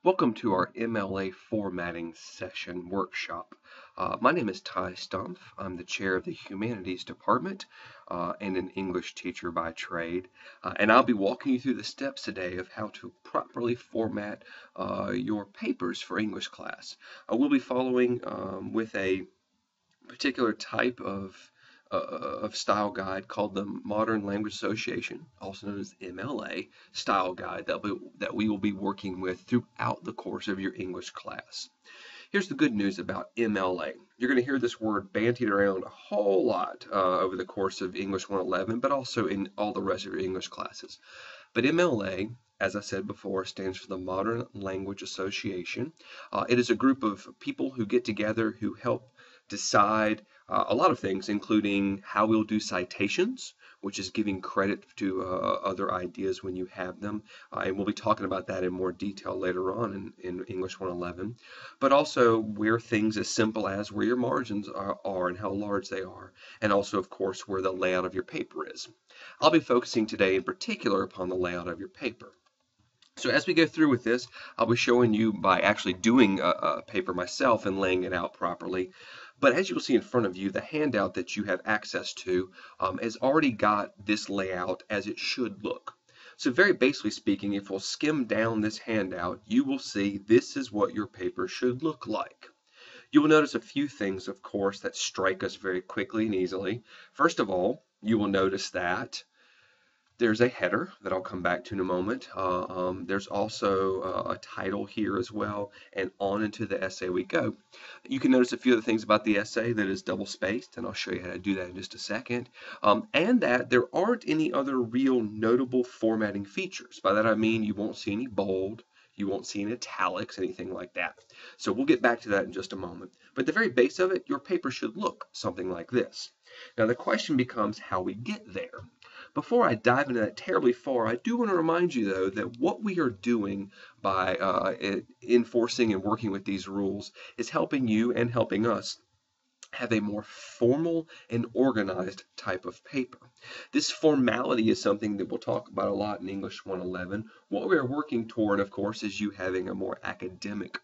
Welcome to our MLA Formatting Session workshop. My name is Ty Stumpf. I'm the chair of the Humanities Department and an English teacher by trade. And I'll be walking you through the steps today of how to properly format your papers for English class. We'll be following with a particular type of style guide called the Modern Language Association, also known as MLA style guide that we will be working with throughout the course of your English class. Here's the good news about MLA. You're going to hear this word bandied around a whole lot over the course of English 111, but also in all the rest of your English classes. But MLA, as I said before, stands for the Modern Language Association. It is a group of people who get together who help decide a lot of things, including how we'll do citations, which is giving credit to other ideas when you have them. And we'll be talking about that in more detail later on in English 111. But also where things as simple as where your margins are and how large they are. And also, of course, where the layout of your paper is. I'll be focusing today in particular upon the layout of your paper. So as we go through with this, I'll be showing you by actually doing a paper myself and laying it out properly. But as you'll see in front of you, the handout that you have access to has already got this layout as it should look. So very basically speaking, if we'll skim down this handout, you will see this is what your paper should look like. You will notice a few things, of course, that strike us very quickly and easily. First of all, you will notice that there's a header that I'll come back to in a moment. There's also a title here as well, and on into the essay we go. You can notice a few of the things about the essay that is double spaced, and I'll show you how to do that in just a second, and that there aren't any other real notable formatting features. By that I mean you won't see any bold, you won't see any italics, anything like that. So we'll get back to that in just a moment. But at the very base of it, your paper should look something like this. Now the question becomes how we get there. Before I dive into that terribly far, I do want to remind you, though, that what we are doing by enforcing and working with these rules is helping you and helping us have a more formal and organized type of paper. This formality is something that we'll talk about a lot in English 111. What we are working toward, of course, is you having a more academic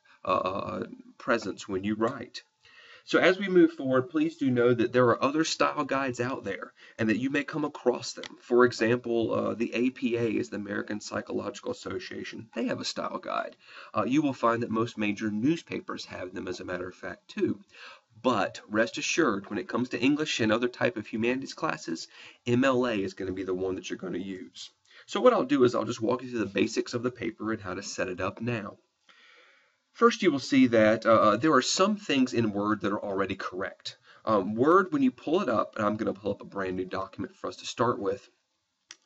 presence when you write. So as we move forward, please do know that there are other style guides out there and that you may come across them. For example, the APA is the American Psychological Association. They have a style guide. You will find that most major newspapers have them, as a matter of fact, too. But rest assured, when it comes to English and other type of humanities classes, MLA is going to be the one that you're going to use. So what I'll do is I'll just walk you through the basics of the paper and how to set it up now. First, you will see that there are some things in Word that are already correct. Word, when you pull it up, and I'm going to pull up a brand new document for us to start with,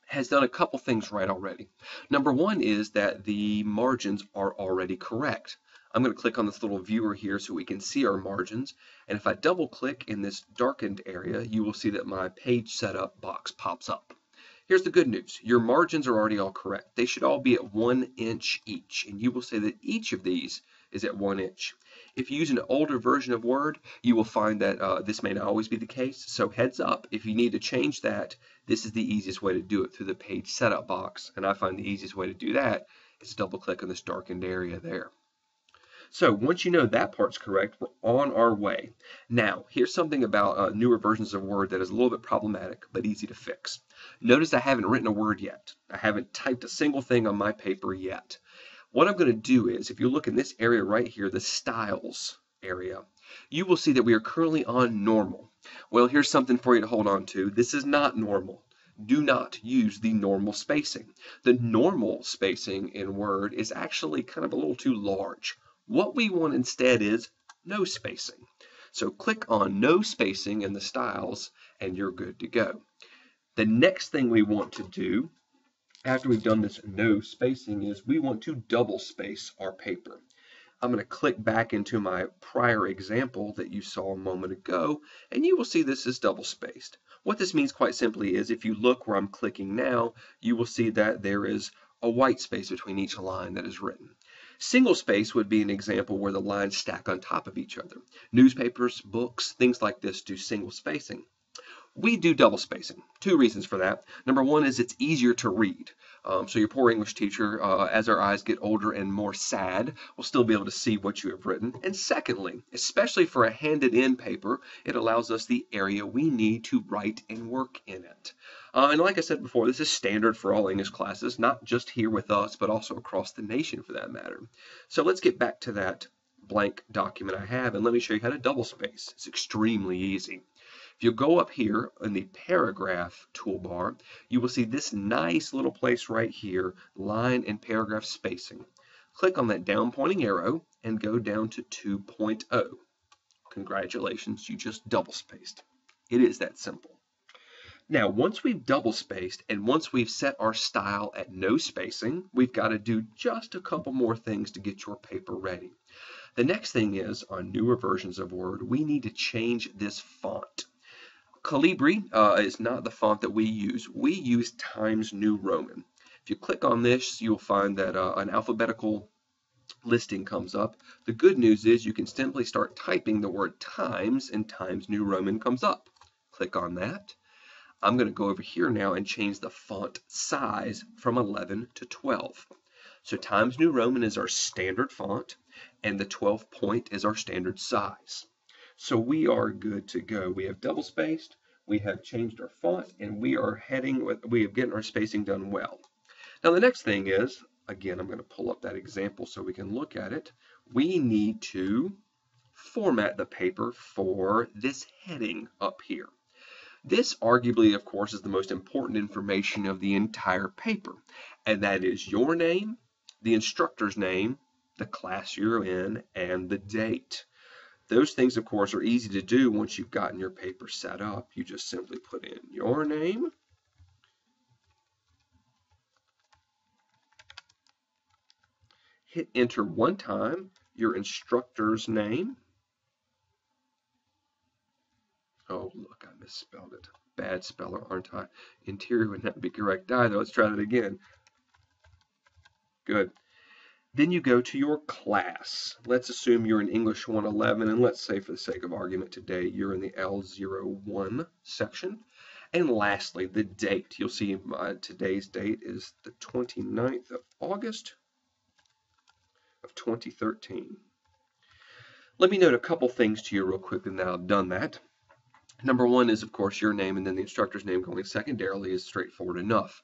has done a couple things right already. Number one is that the margins are already correct. I'm going to click on this little viewer here so we can see our margins. And if I double click in this darkened area, you will see that my page setup box pops up. Here's the good news. Your margins are already all correct. They should all be at 1 inch each. And you will say that each of these is at 1 inch. If you use an older version of Word, you will find that this may not always be the case. So heads up, if you need to change that, this is the easiest way to do it through the page setup box. And I find the easiest way to do that is double click on this darkened area there. So once you know that part's correct, we're on our way. Now, here's something about newer versions of Word that is a little bit problematic, but easy to fix. Notice I haven't written a word yet. I haven't typed a single thing on my paper yet. What I'm going to do is, if you look in this area right here, the styles area, you will see that we are currently on normal. Well, here's something for you to hold on to. This is not normal. Do not use the normal spacing. The normal spacing in Word is actually kind of a little too large. What we want instead is no spacing. So click on no spacing in the styles and you're good to go. The next thing we want to do after we've done this no spacing is we want to double space our paper. I'm going to click back into my prior example that you saw a moment ago, and you will see this is double spaced. What this means quite simply is if you look where I'm clicking now, you will see that there is a white space between each line that is written. Single space would be an example where the lines stack on top of each other. Newspapers, books, things like this do single spacing. We do double spacing. Two reasons for that. Number one is it's easier to read. So your poor English teacher, as our eyes get older and more sad, will still be able to see what you have written. And secondly, especially for a handed-in paper, it allows us the area we need to write and work in it. And like I said before, this is standard for all English classes, not just here with us, but also across the nation for that matter. So let's get back to that blank document I have, and let me show you how to double space. It's extremely easy. If you go up here in the paragraph toolbar, you will see this nice little place right here, line and paragraph spacing. Click on that down pointing arrow and go down to 2.0. Congratulations, you just double spaced. It is that simple. Now, once we've double spaced and once we've set our style at no spacing, we've got to do just a couple more things to get your paper ready. The next thing is, on newer versions of Word, we need to change this font. Calibri is not the font that we use. We use Times New Roman. If you click on this, you'll find that an alphabetical listing comes up. The good news is you can simply start typing the word Times and Times New Roman comes up. Click on that. I'm going to go over here now and change the font size from 11 to 12. So Times New Roman is our standard font and the 12 point is our standard size. So we are good to go. We have double spaced, we have changed our font, and we are getting our spacing done well. Now the next thing is, again, I'm going to pull up that example so we can look at it. We need to format the paper for this heading up here. This arguably, of course, is the most important information of the entire paper, and that is your name, the instructor's name, the class you're in, and the date. Those things, of course, are easy to do once you've gotten your paper set up. You just simply put in your name, hit enter one time, your instructor's name. Oh, look, I misspelled it. Bad speller, aren't I? Interior would not be correct either. Let's try that again. Good. Then you go to your class. Let's assume you're in English 111, and let's say for the sake of argument today, you're in the L01 section. And lastly, the date. You'll see today's date is the 29th of August of 2013. Let me note a couple things to you real quickly now I've done that. Number one is, of course, your name, and then the instructor's name going secondarily is straightforward enough.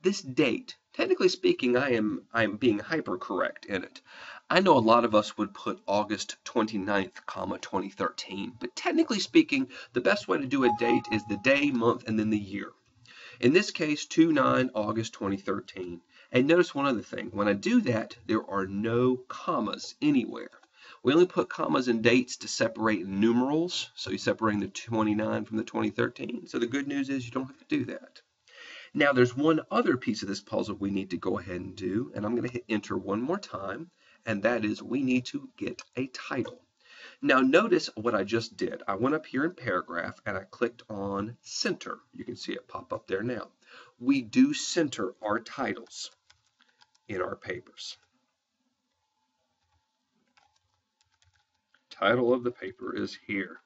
This date, technically speaking, I am being hyper correct in it. I know a lot of us would put August 29th, 2013, but technically speaking, the best way to do a date is the day, month, and then the year. In this case, 2/9 August 2013. And notice one other thing. When I do that, there are no commas anywhere. We only put commas and dates to separate numerals, so you're separating the 29 from the 2013. So the good news is you don't have to do that. Now there's one other piece of this puzzle we need to go ahead and do, and I'm going to hit enter one more time, and that is we need to get a title. Now notice what I just did. I went up here in paragraph and I clicked on center. You can see it pop up there now. We do center our titles in our papers. Title of the paper is here.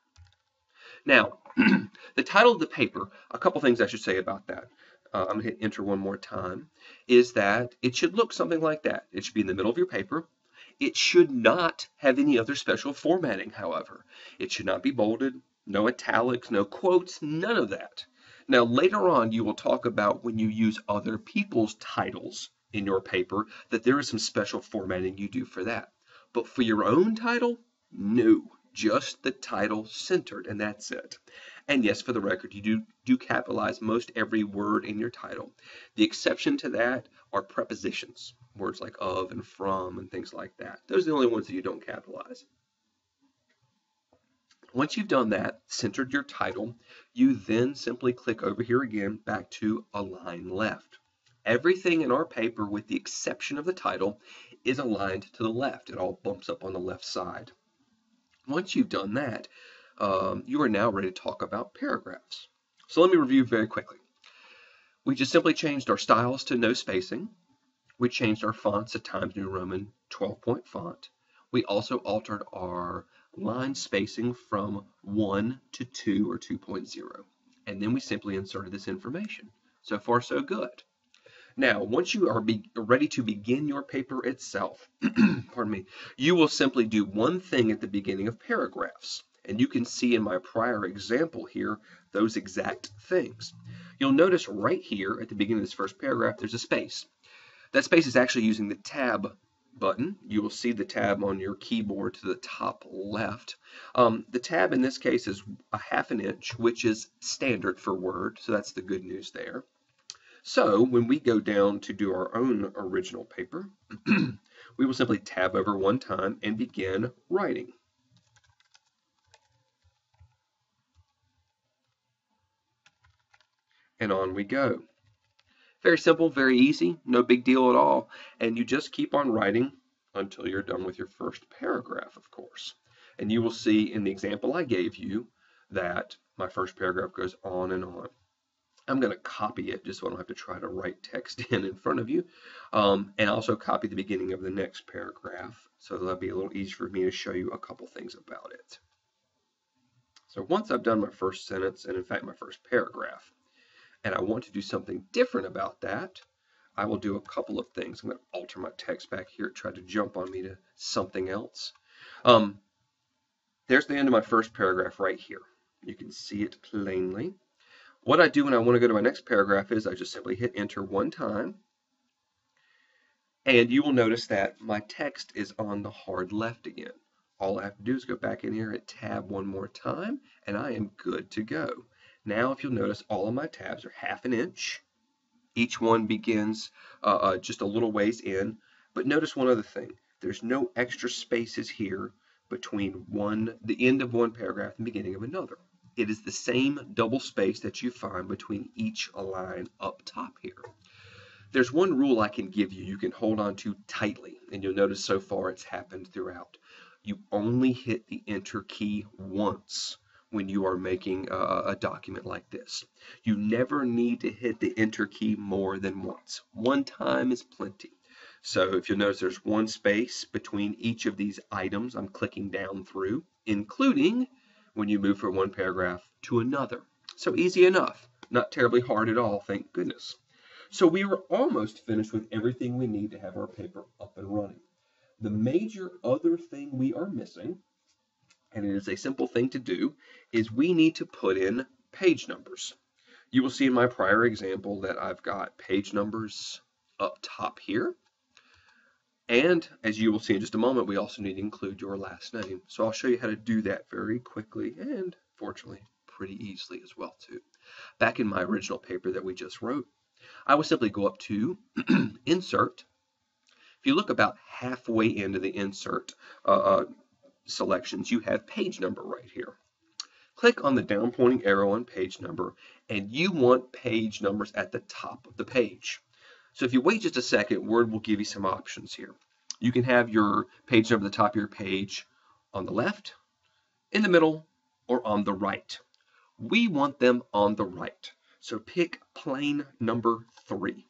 Now, the title of the paper, a couple things I should say about that. I'm going to hit enter one more time, is that it should look something like that. It should be in the middle of your paper. It should not have any other special formatting, however. It should not be bolded, no italics, no quotes, none of that. Now, later on, you will talk about when you use other people's titles in your paper, that there is some special formatting you do for that. But for your own title, no, just the title centered, and that's it. And yes, for the record, you do capitalize most every word in your title. The exception to that are prepositions, words like of and from and things like that. Those are the only ones that you don't capitalize. Once you've done that, centered your title, you then simply click over here again back to align left. Everything in our paper, with the exception of the title, is aligned to the left. It all bumps up on the left side. Once you've done that, you are now ready to talk about paragraphs. So let me review very quickly. We just simply changed our styles to no spacing. We changed our fonts to Times New Roman 12-point font. We also altered our line spacing from 1 to 2 or 2.0. And then we simply inserted this information. So far, so good. Now, once you are ready to begin your paper itself, pardon me, you will simply do one thing at the beginning of paragraphs. And you can see in my prior example here those exact things. You'll notice right here at the beginning of this first paragraph, there's a space. That space is actually using the tab button. You will see the tab on your keyboard to the top left. The tab in this case is a ½ an inch, which is standard for Word, so that's the good news there. So when we go down to do our own original paper, we will simply tab over one time and begin writing. And on we go. Very simple, very easy, no big deal at all. And you just keep on writing until you're done with your first paragraph, of course. And you will see in the example I gave you that my first paragraph goes on and on. I'm going to copy it just so I don't have to try to write text in front of you. And also copy the beginning of the next paragraph. So that'll be a little easier for me to show you a couple things about it. So once I've done my first sentence, and in fact my first paragraph, and I want to do something different about that, I will do a couple of things. I'm going to alter my text back here, try to jump on me to something else. There's the end of my first paragraph right here. You can see it plainly. What I do when I want to go to my next paragraph is I just simply hit enter one time. And you will notice that my text is on the hard left again. All I have to do is go back in here and tab one more time, and I am good to go. Now, if you'll notice, all of my tabs are ½ an inch. Each one begins just a little ways in. But notice one other thing. There's no extra spaces here between the end of one paragraph and the beginning of another. It is the same double space that you find between each line up top here. There's one rule I can give you can hold on to tightly, and you'll notice so far it's happened throughout. You only hit the enter key once when you are making a document like this. You never need to hit the enter key more than once. One time is plenty. So if you'll notice there's one space between each of these items I'm clicking down through, including when you move from one paragraph to another. So easy enough. Not terribly hard at all, thank goodness. So we were almost finished with everything we need to have our paper up and running. The major other thing we are missing, and it is a simple thing to do, is we need to put in page numbers. You will see in my prior example that I've got page numbers up top here. And as you will see in just a moment, we also need to include your last name. So I'll show you how to do that very quickly and fortunately pretty easily as well too. Back in my original paper that we just wrote, I will simply go up to Insert. If you look about halfway into the Insert selections, you have Page Number right here. Click on the down pointing arrow on Page Number, and you want page numbers at the top of the page. So if you wait just a second, Word will give you some options here. You can have your page number at the top of your page on the left, in the middle, or on the right. We want them on the right. So pick plain number 3.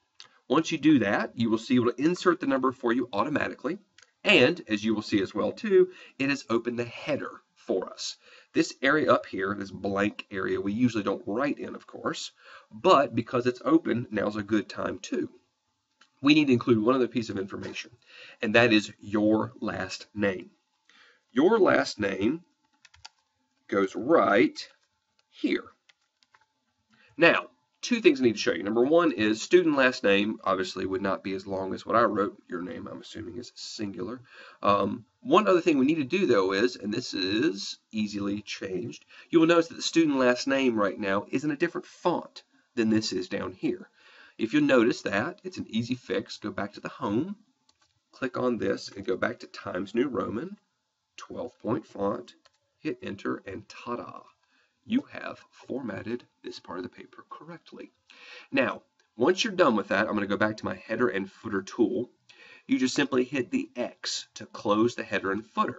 Once you do that, you will see it will insert the number for you automatically. And as you will see as well too, it has opened the header for us. This area up here, this blank area, we usually don't write in, of course, but because it's open, now's a good time too. We need to include one other piece of information, and that is your last name. Your last name goes right here. Now, two things I need to show you. Number one is student last name obviously would not be as long as what I wrote. Your name, I'm assuming, is singular. One other thing we need to do, though, is, and this is easily changed, you will notice that the student last name right now is in a different font than this is down here. If you notice that, it's an easy fix. Go back to the home, click on this, and go back to Times New Roman, 12-point font, hit enter, and ta-da! You have formatted this part of the paper correctly. Now, once you're done with that, I'm going to go back to my header and footer tool. You just simply hit the X to close the header and footer.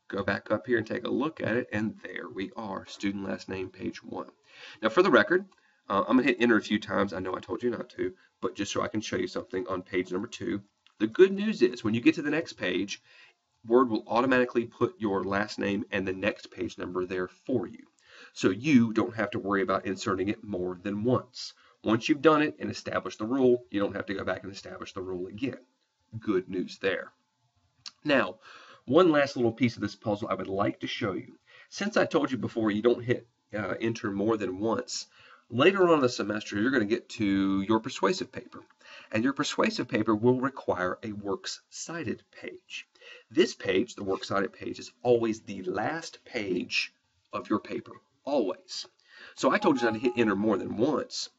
Go back up here and take a look at it, and there we are, student last name, page 1. Now, for the record, I'm going to hit enter a few times. I know I told you not to, but just so I can show you something on page number 2. The good news is when you get to the next page, Word will automatically put your last name and the next page number there for you. So you don't have to worry about inserting it more than once. Once you've done it and established the rule, you don't have to go back and establish the rule again. Good news there. Now, one last little piece of this puzzle I would like to show you. Since I told you before you don't hit enter more than once, later on in the semester you're going to get to your persuasive paper. And your persuasive paper will require a works cited page. This page, the works cited page, is always the last page of your paper, always. So I told you not to hit enter more than once,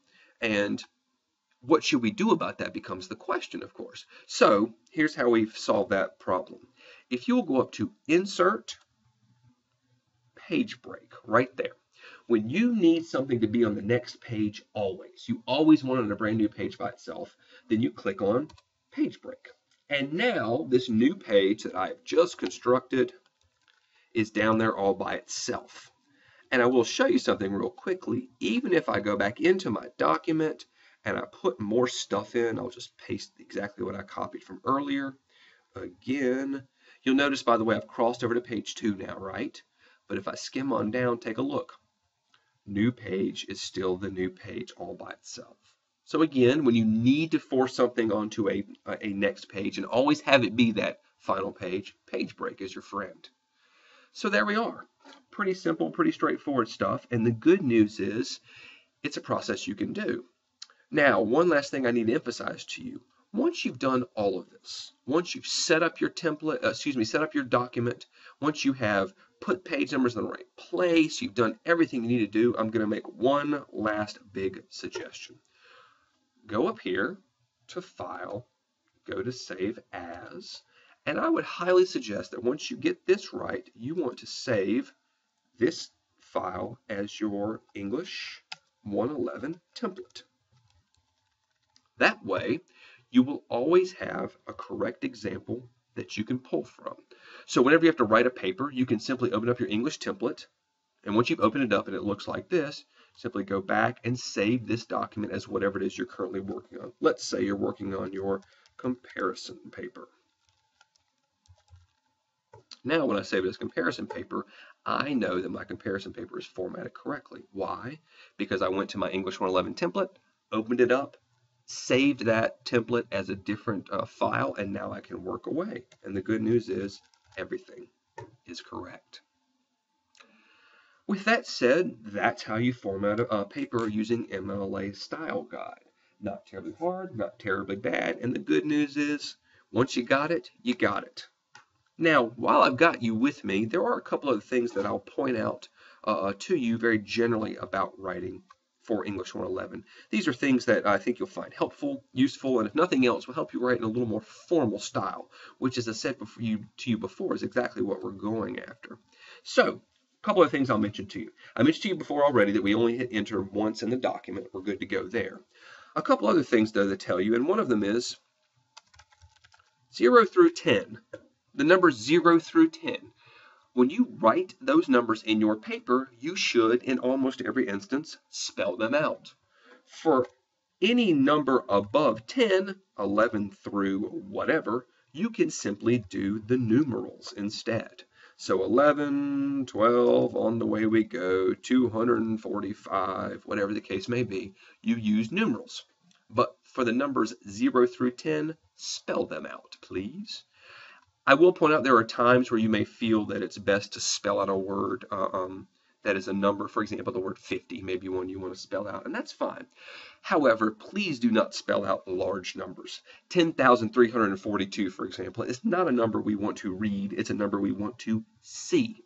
and what should we do about that becomes the question, of course. So here's how we've solved that problem. If you'll go up to Insert, Page Break, right there. When you need something to be on the next page always, you always want it on a brand new page by itself, then you click on Page Break. And now this new page that I have just constructed is down there all by itself. And I will show you something real quickly. Even if I go back into my document and I put more stuff in, I'll just paste exactly what I copied from earlier. Again, you'll notice, by the way, I've crossed over to page 2 now, right? But if I skim on down, take a look. New page is still the new page all by itself. So again, when you need to force something onto a next page and always have it be that final page, page break is your friend. So there we are. Pretty simple, pretty straightforward stuff. And the good news is it's a process you can do. Now, one last thing I need to emphasize to you. Once you've done all of this, once you've set up your template, set up your document, once you have put page numbers in the right place, you've done everything you need to do, I'm going to make one last big suggestion. Go up here to File, go to Save As, and I would highly suggest that once you get this right, you want to save this file as your English 111 template. That way, you will always have a correct example that you can pull from. So whenever you have to write a paper, you can simply open up your English template, and once you've opened it up and it looks like this, simply go back and save this document as whatever it is you're currently working on. Let's say you're working on your comparison paper. Now, when I save it as comparison paper, I know that my comparison paper is formatted correctly. Why? Because I went to my English 111 template, opened it up, saved that template as a different file, and now I can work away. And the good news is everything is correct. With that said, that's how you format a paper using MLA Style Guide. Not terribly hard, not terribly bad, and the good news is once you got it, you got it. Now, while I've got you with me, there are a couple of things that I'll point out to you very generally about writing for English 111. These are things that I think you'll find helpful, useful, and if nothing else, will help you write in a little more formal style, which, as I said to you before, is exactly what we're going after. So, a couple of things I'll mention to you. I mentioned to you before already that we only hit enter once in the document. We're good to go there. A couple other things, though, that tell you, and one of them is 0 through 10. The numbers 0 through 10. When you write those numbers in your paper, you should, in almost every instance, spell them out. For any number above 10, 11 through whatever, you can simply do the numerals instead. So 11, 12, on the way we go, 245, whatever the case may be, you use numerals. But for the numbers 0 through 10, spell them out, please. I will point out there are times where you may feel that it's best to spell out a word that is a number. For example, the word 50, maybe one you want to spell out, and that's fine. However, please do not spell out large numbers. 10,342, for example, is not a number we want to read. It's a number we want to see.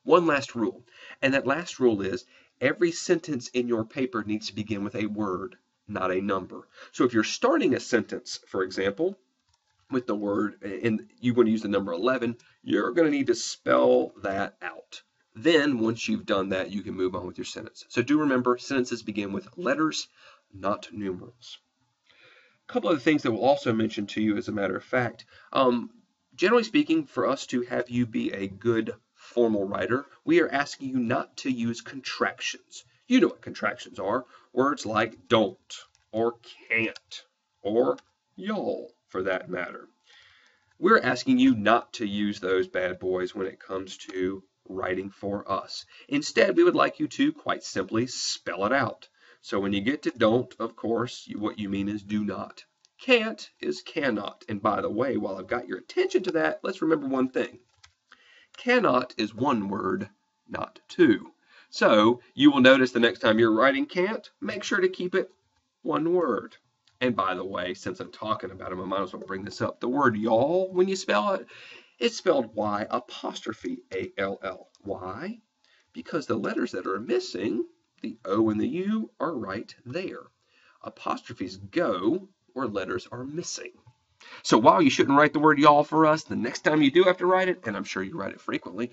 One last rule, and that last rule is every sentence in your paper needs to begin with a word, not a number. So if you're starting a sentence, for example, with the word, and you want to use the number 11, you're going to need to spell that out. Then, once you've done that, you can move on with your sentence. So do remember, sentences begin with letters, not numerals. A couple of things that we'll also mention to you, as a matter of fact. Generally speaking, for us to have you be a good formal writer, we are asking you not to use contractions. You know what contractions are. Words like don't, or can't, or y'all, for that matter. We're asking you not to use those bad boys when it comes to writing for us. Instead, we would like you to, quite simply, spell it out. So when you get to don't, of course, what you mean is do not. Can't is cannot. And by the way, while I've got your attention to that, let's remember one thing. Cannot is one word, not two. So you will notice the next time you're writing can't, make sure to keep it one word. And by the way, since I'm talking about them, I might as well bring this up. The word y'all, when you spell it, it's spelled Y apostrophe A-L-L. Why? Because the letters that are missing, the O and the U, are right there. Apostrophes go where letters are missing. So while you shouldn't write the word y'all for us, the next time you do have to write it, and I'm sure you write it frequently,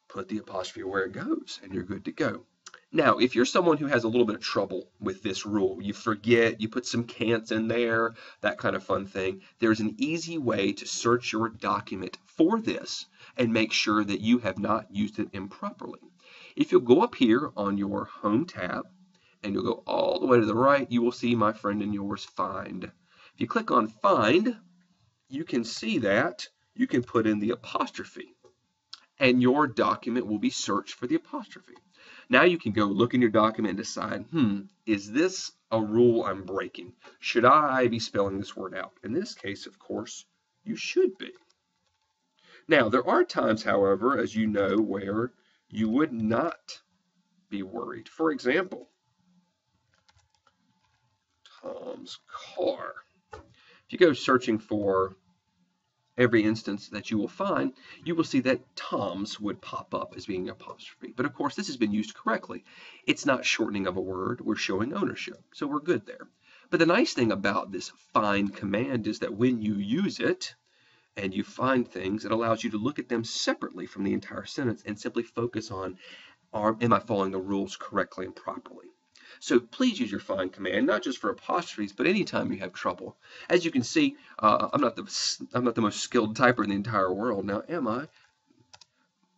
put the apostrophe where it goes, and you're good to go. Now, if you're someone who has a little bit of trouble with this rule, you forget, you put some can'ts in there, that kind of fun thing, there's an easy way to search your document for this and make sure that you have not used it improperly. If you'll go up here on your Home tab, and you'll go all the way to the right, you will see my friend and yours Find. If you click on Find, you can see that you can put in the apostrophe, and your document will be searched for the apostrophe. Now you can go look in your document and decide, is this a rule I'm breaking? Should I be spelling this word out? In this case, of course, you should be. Now, there are times, however, as you know, where you would not be worried. For example, Tom's car. If you go searching for every instance that you will find, you will see that Tom's would pop up as being an apostrophe. But of course, this has been used correctly. It's not shortening of a word. We're showing ownership. So we're good there. But the nice thing about this find command is that when you use it and you find things, it allows you to look at them separately from the entire sentence and simply focus on, am I following the rules correctly and properly? So please use your find command, not just for apostrophes, but anytime you have trouble. As you can see, I'm not the most skilled typer in the entire world. Now, am I?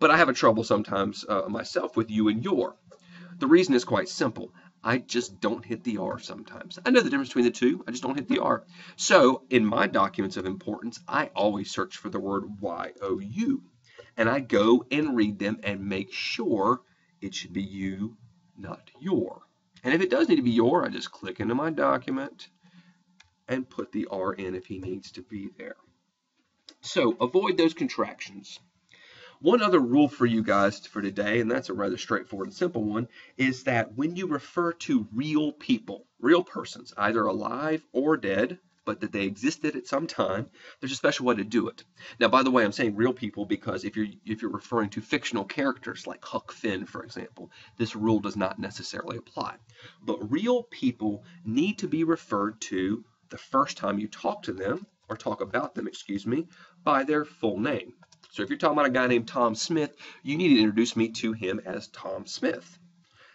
But I have a trouble sometimes myself with you and your. The reason is quite simple. I just don't hit the R sometimes. I know the difference between the two. I just don't hit the R. So in my documents of importance, I always search for the word Y-O-U. And I go and read them and make sure it should be you, not your. And if it does need to be your, I just click into my document and put the R in if he needs to be there. So avoid those contractions. One other rule for you guys for today, and that's a rather straightforward and simple one, is that when you refer to real people, real persons, either alive or dead, but that they existed at some time, there's a special way to do it. Now, by the way, I'm saying real people because if you're referring to fictional characters like Huck Finn, for example, this rule does not necessarily apply. But real people need to be referred to the first time you talk to them, or talk about them, by their full name. So if you're talking about a guy named Tom Smith, you need to introduce me to him as Tom Smith.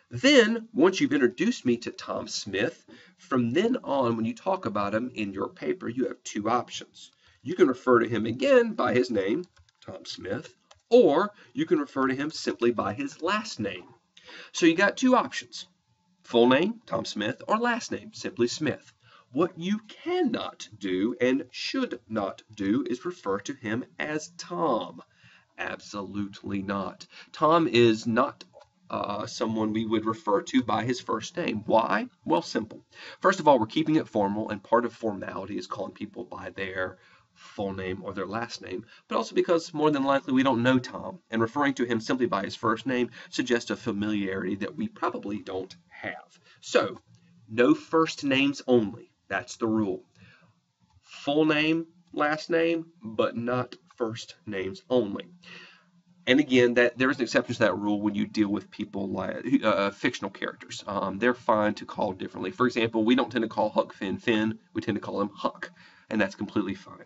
Then, once you've introduced me to Tom Smith, from then on, when you talk about him in your paper, you have two options. You can refer to him again by his name, Tom Smith, or you can refer to him simply by his last name. So you got two options. Full name, Tom Smith, or last name, simply Smith. What you cannot do and should not do is refer to him as Tom. Absolutely not. Tom is not someone we would refer to by his first name. Why? Well, simple. First of all, we're keeping it formal, and part of formality is calling people by their full name or their last name, but also because more than likely we don't know Tom, and referring to him simply by his first name suggests a familiarity that we probably don't have. So, no first names only. That's the rule. Full name, last name, but not first names only. And again, there is an exception to that rule when you deal with people like fictional characters. They're fine to call differently. For example, we don't tend to call Huck Finn Finn. We tend to call him Huck, and that's completely fine.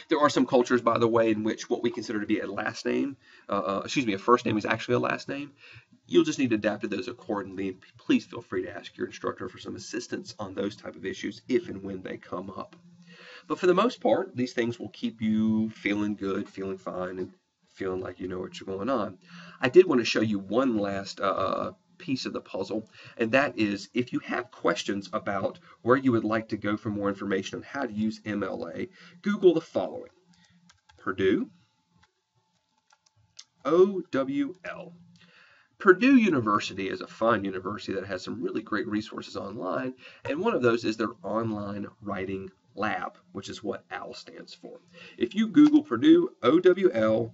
There are some cultures, by the way, in which what we consider to be a last name, a first name is actually a last name. You'll just need to adapt to those accordingly, and please feel free to ask your instructor for some assistance on those type of issues if and when they come up. But for the most part, these things will keep you feeling good, feeling fine, and feeling like you know what's going on. I did want to show you one last piece of the puzzle, and that is if you have questions about where you would like to go for more information on how to use MLA, Google the following: Purdue, OWL. Purdue University is a fine university that has some really great resources online, and one of those is their online writing lab, which is what OWL stands for. If you Google Purdue, OWL-MLA,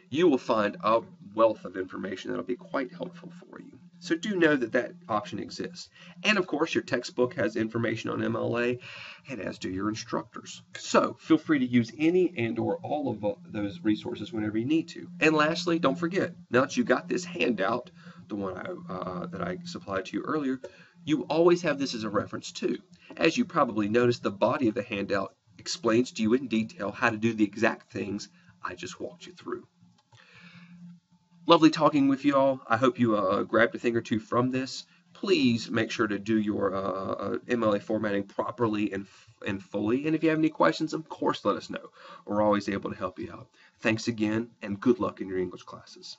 you will find a wealth of information that'll be quite helpful for you. So do know that that option exists. And of course, your textbook has information on MLA, and as do your instructors. So feel free to use any and or all of those resources whenever you need to. And lastly, don't forget, now that you got this handout, the one that I supplied to you earlier, you always have this as a reference too. As you probably noticed, the body of the handout explains to you in detail how to do the exact things I just walked you through. Lovely talking with you all. I hope you grabbed a thing or two from this. Please make sure to do your MLA formatting properly and fully. And if you have any questions, of course, let us know. We're always able to help you out. Thanks again, and good luck in your English classes.